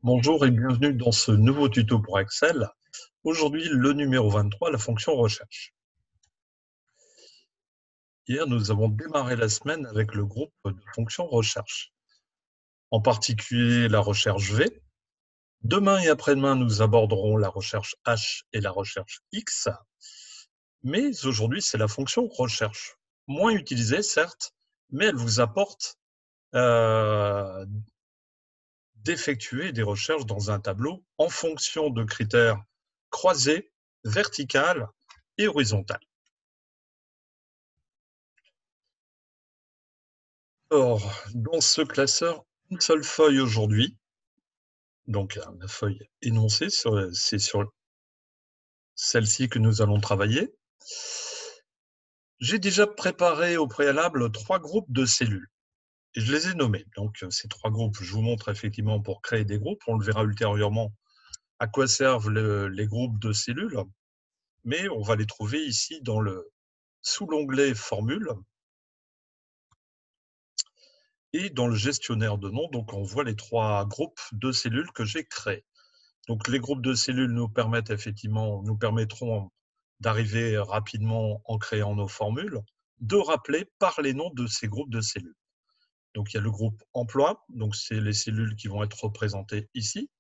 Bonjour et bienvenue dans ce nouveau tuto pour Excel. Aujourd'hui, le numéro 23, la fonction recherche. Hier, nous avons démarré la semaine avec le groupe de fonctions recherche, en particulier la recherche V. Demain et après-demain, nous aborderons la recherche H et la recherche X. Mais aujourd'hui, c'est la fonction recherche. Moins utilisée, certes, mais elle vous apporte d'effectuer des recherches dans un tableau en fonction de critères croisés, verticales et horizontales. Alors, dans ce classeur, une seule feuille aujourd'hui. Donc, la feuille énoncée, c'est sur celle-ci que nous allons travailler. J'ai déjà préparé au préalable 3 groupes de cellules et je les ai nommés. Donc, ces 3 groupes, je vous montre effectivement pour créer des groupes. On le verra ultérieurement à quoi servent les groupes de cellules, mais on va les trouver ici sous l'onglet Formule et dans le gestionnaire de noms. Donc, on voit les 3 groupes de cellules que j'ai créés. Donc, les groupes de cellules nous permettront d'arriver rapidement en créant nos formules, de rappeler par les noms de ces groupes de cellules. Donc, il y a le groupe emploi, donc c'est les cellules qui vont être représentées ici.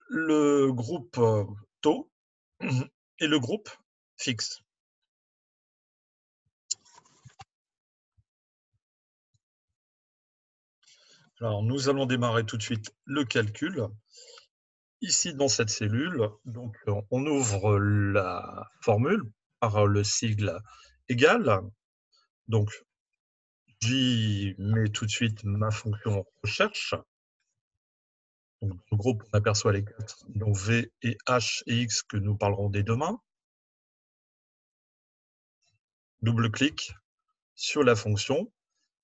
Le groupe taux et le groupe fixe. Alors, nous allons démarrer tout de suite le calcul. Ici, dans cette cellule, donc, on ouvre la formule par le sigle égal. Donc, j'y mets tout de suite ma fonction recherche. Donc, dans le groupe, on aperçoit les 4, donc V et H et X que nous parlerons dès demain. Double-clic sur la fonction.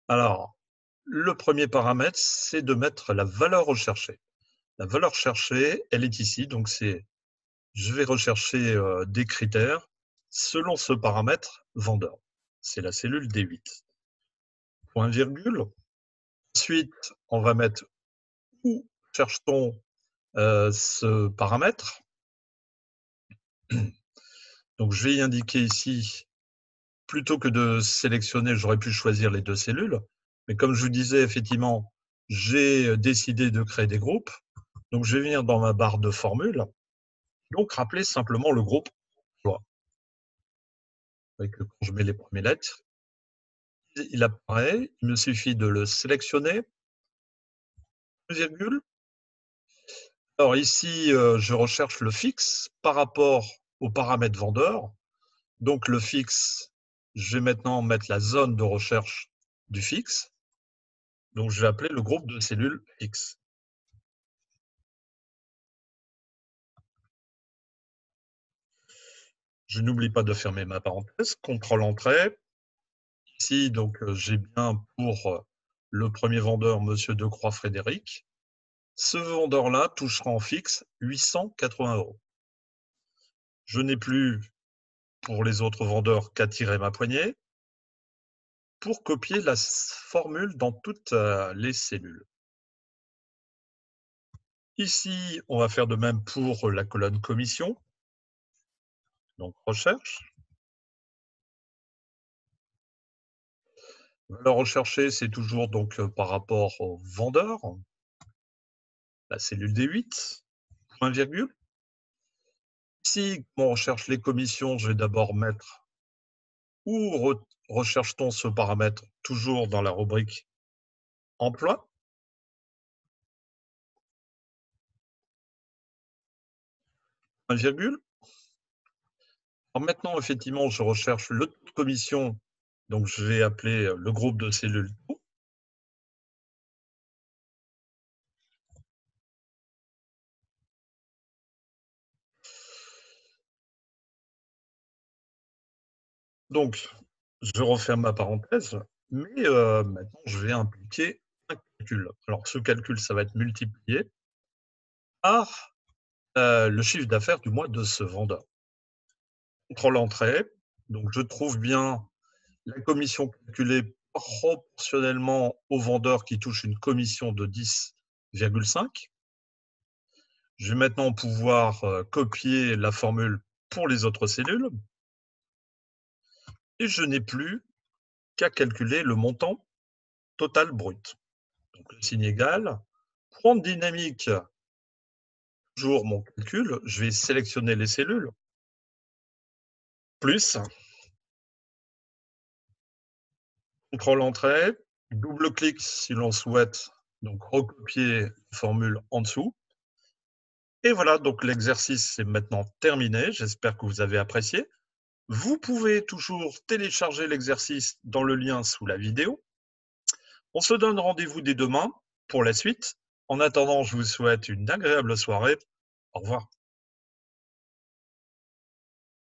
Alors, le premier paramètre, c'est de mettre la valeur recherchée. La valeur recherchée, elle est ici, donc je vais rechercher des critères selon ce paramètre vendeur. C'est la cellule D8. Point virgule. Ensuite, on va mettre où cherche-t-on ce paramètre. Donc, je vais y indiquer ici, plutôt que de sélectionner, j'aurais pu choisir les 2 cellules. Mais comme je vous disais, effectivement, j'ai décidé de créer des groupes. Donc, je vais venir dans ma barre de formule. Donc, rappeler simplement le groupe emploi. Quand je mets les premières lettres, il apparaît. Il me suffit de le sélectionner. Virgule. Alors ici, je recherche le fixe par rapport au paramètre vendeur. Donc le fixe, je vais maintenant mettre la zone de recherche du fixe. Donc je vais appeler le groupe de cellules fixe. Je n'oublie pas de fermer ma parenthèse. Contrôle entrée. Ici, donc j'ai bien pour le premier vendeur, Monsieur Decroix Frédéric. Ce vendeur-là touchera en fixe 880 €. Je n'ai plus pour les autres vendeurs qu'à tirer ma poignée pour copier la formule dans toutes les cellules. Ici, on va faire de même pour la colonne commission. Donc, recherche. Valeur recherchée, c'est toujours donc par rapport au vendeur, la cellule D8, point virgule. Ici, quand on recherche les commissions, je vais d'abord mettre où recherche-t-on ce paramètre, toujours dans la rubrique emploi. Point virgule. Alors maintenant, effectivement, je recherche le taux de commission, donc je vais appeler le groupe de cellules taux. Donc, je referme ma parenthèse, mais maintenant, je vais impliquer un calcul. Alors, ce calcul, ça va être multiplié par le chiffre d'affaires du mois de ce vendeur. Contrôle entrée, donc je trouve bien la commission calculée proportionnellement au vendeur qui touche une commission de 10 virgule 5. Je vais maintenant pouvoir copier la formule pour les autres cellules. Et je n'ai plus qu'à calculer le montant total brut. Donc, le signe égal. Pour dynamique, toujours mon calcul, je vais sélectionner les cellules, plus, CTRL-Entrée, double-clic si l'on souhaite, donc recopier la formule en dessous. Et voilà, donc l'exercice est maintenant terminé. J'espère que vous avez apprécié. Vous pouvez toujours télécharger l'exercice dans le lien sous la vidéo. On se donne rendez-vous dès demain pour la suite. En attendant, je vous souhaite une agréable soirée. Au revoir.